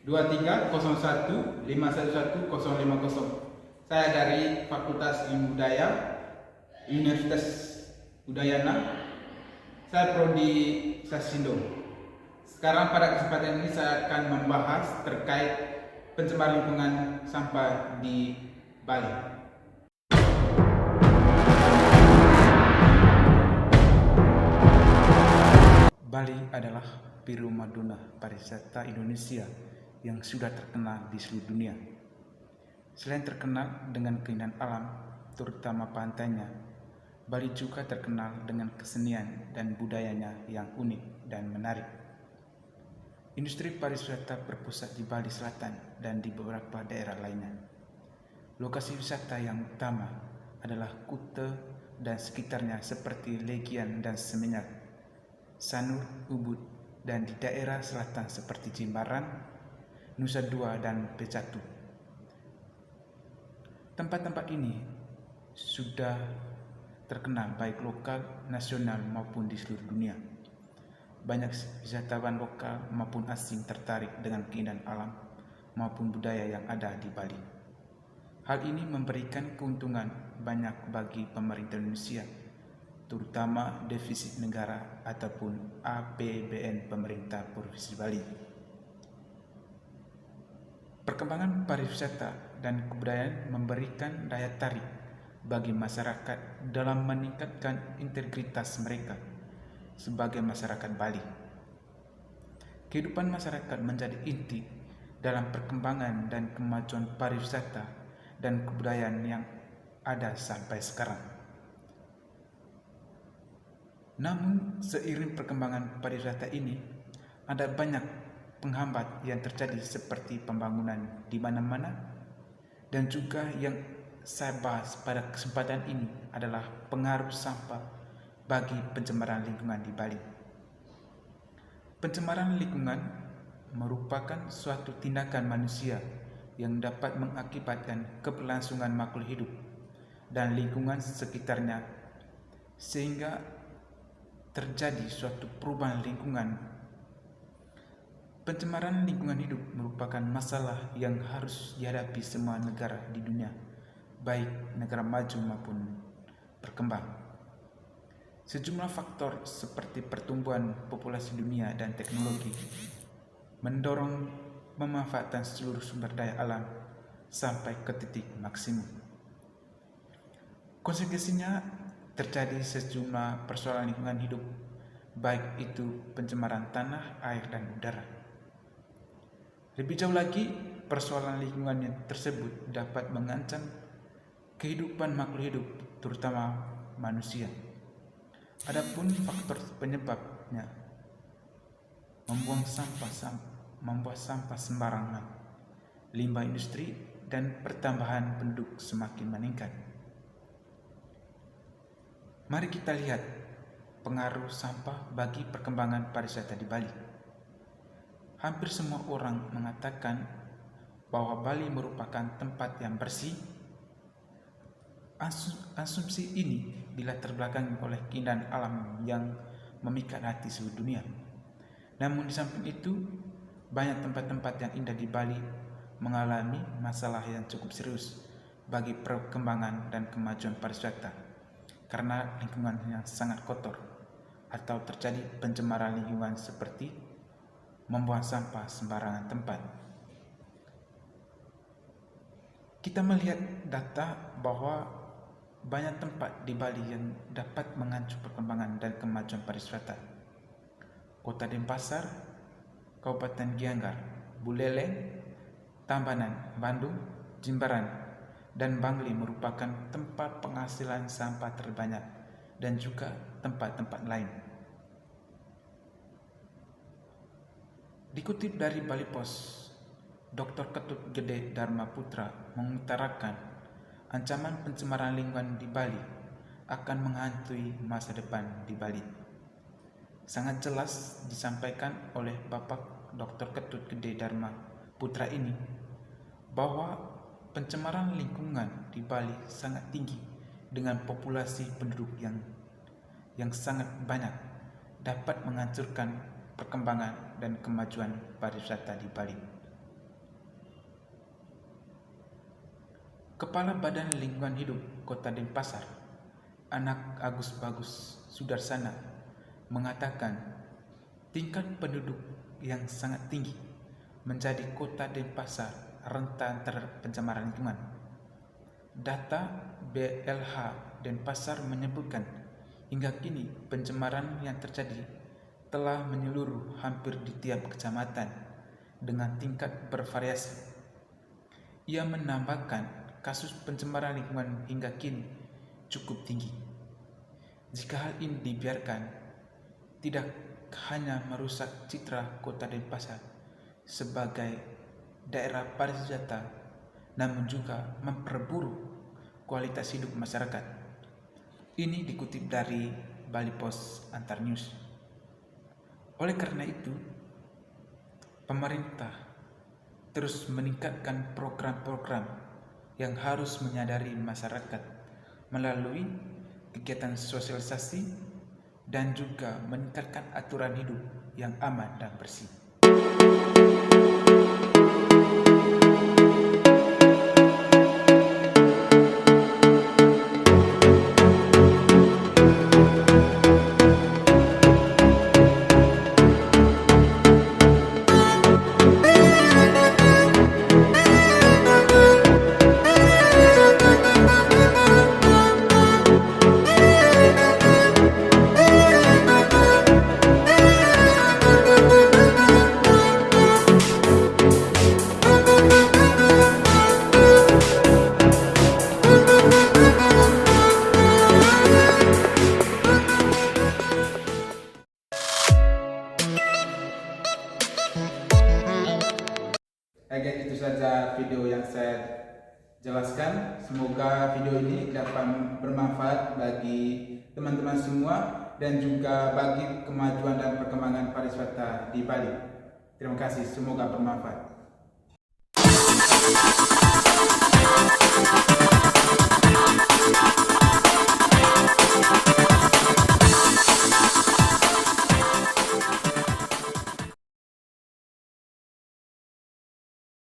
2301511050. Saya dari Fakultas Ilmu Budaya Universitas Udayana. Saya prodi Sasindo. Sekarang pada kesempatan ini saya akan membahas terkait pencemaran lingkungan sampah di Bali. Bali adalah primadona pariwisata Indonesia yang sudah terkenal di seluruh dunia. Selain terkenal dengan keindahan alam, terutama pantainya, Bali juga terkenal dengan kesenian dan budayanya yang unik dan menarik. Industri pariwisata berpusat di Bali Selatan dan di beberapa daerah lainnya. Lokasi wisata yang utama adalah Kuta dan sekitarnya seperti Legian dan Seminyak, Sanur, Ubud, dan di daerah selatan seperti Jimbaran, Nusa Dua, dan Pecatu. Tempat-tempat ini sudah terkenal baik lokal, nasional maupun di seluruh dunia. Banyak wisatawan lokal maupun asing tertarik dengan keindahan alam maupun budaya yang ada di Bali. Hal ini memberikan keuntungan banyak bagi pemerintah Indonesia, terutama defisit negara ataupun APBN pemerintah Provinsi Bali. Perkembangan pariwisata dan kebudayaan memberikan daya tarik bagi masyarakat dalam meningkatkan integritas mereka sebagai masyarakat Bali. Kehidupan masyarakat menjadi inti dalam perkembangan dan kemajuan pariwisata dan kebudayaan yang ada sampai sekarang. Namun, seiring perkembangan pariwisata ini, ada banyak penghambat yang terjadi seperti pembangunan di mana-mana, dan juga yang saya bahas pada kesempatan ini adalah pengaruh sampah bagi pencemaran lingkungan di Bali. Pencemaran lingkungan merupakan suatu tindakan manusia yang dapat mengakibatkan keberlangsungan makhluk hidup dan lingkungan sekitarnya, sehingga terjadi suatu perubahan lingkungan. Pencemaran lingkungan hidup merupakan masalah yang harus dihadapi semua negara di dunia, baik negara maju maupun berkembang. Sejumlah faktor seperti pertumbuhan populasi dunia dan teknologi mendorong pemanfaatan seluruh sumber daya alam sampai ke titik maksimum. Konsekuensinya terjadi sejumlah persoalan lingkungan hidup, baik itu pencemaran tanah, air, dan udara. Lebih jauh lagi, persoalan lingkungan yang tersebut dapat mengancam kehidupan makhluk hidup, terutama manusia. Adapun faktor penyebabnya membuang sampah sembarangan, limbah industri, dan pertambahan penduduk semakin meningkat. Mari kita lihat pengaruh sampah bagi perkembangan pariwisata di Bali. Hampir semua orang mengatakan bahwa Bali merupakan tempat yang bersih. Asumsi ini dilatar belakangi oleh keindahan alam yang memikat hati seluruh dunia. Namun di samping itu, banyak tempat-tempat yang indah di Bali mengalami masalah yang cukup serius bagi perkembangan dan kemajuan pariwisata karena lingkungan yang sangat kotor atau terjadi pencemaran lingkungan seperti membuang sampah sembarangan tempat. Kita melihat data bahwa banyak tempat di Bali yang dapat mengancam perkembangan dan kemajuan pariwisata. Kota Denpasar, Kabupaten Gianyar, Buleleng, Tabanan, Bandung, Jimbaran, dan Bangli merupakan tempat penghasilan sampah terbanyak dan juga tempat-tempat lain. Dikutip dari Bali Post, Dr. Ketut Gede Dharma Putra mengutarakan ancaman pencemaran lingkungan di Bali akan menghantui masa depan di Bali. Sangat jelas disampaikan oleh Bapak Dr. Ketut Gede Dharma Putra ini bahwa pencemaran lingkungan di Bali sangat tinggi dengan populasi penduduk yang sangat banyak, dapat menghancurkan perkembangan dan kemajuan pariwisata di Bali. Kepala Badan Lingkungan Hidup Kota Denpasar, Anak Agus Bagus Sudarsana, mengatakan tingkat penduduk yang sangat tinggi menjadi Kota Denpasar rentan terhadap pencemaran lingkungan. Data BLH Denpasar menyebutkan hingga kini pencemaran yang terjadi telah menyeluruh hampir di tiap kecamatan dengan tingkat bervariasi. Ia menambahkan kasus pencemaran lingkungan hingga kini cukup tinggi. Jika hal ini dibiarkan, tidak hanya merusak citra Kota Denpasar sebagai daerah pariwisata, namun juga memperburuk kualitas hidup masyarakat. Ini dikutip dari Bali Post Antar News. Oleh karena itu, pemerintah terus meningkatkan program-program yang harus menyadari masyarakat melalui kegiatan sosialisasi dan juga meningkatkan aturan hidup yang aman dan bersih. Guys, itu saja video yang saya jelaskan. Semoga video ini dapat bermanfaat bagi teman-teman semua dan juga bagi kemajuan dan perkembangan pariwisata di Bali. Terima kasih, semoga bermanfaat.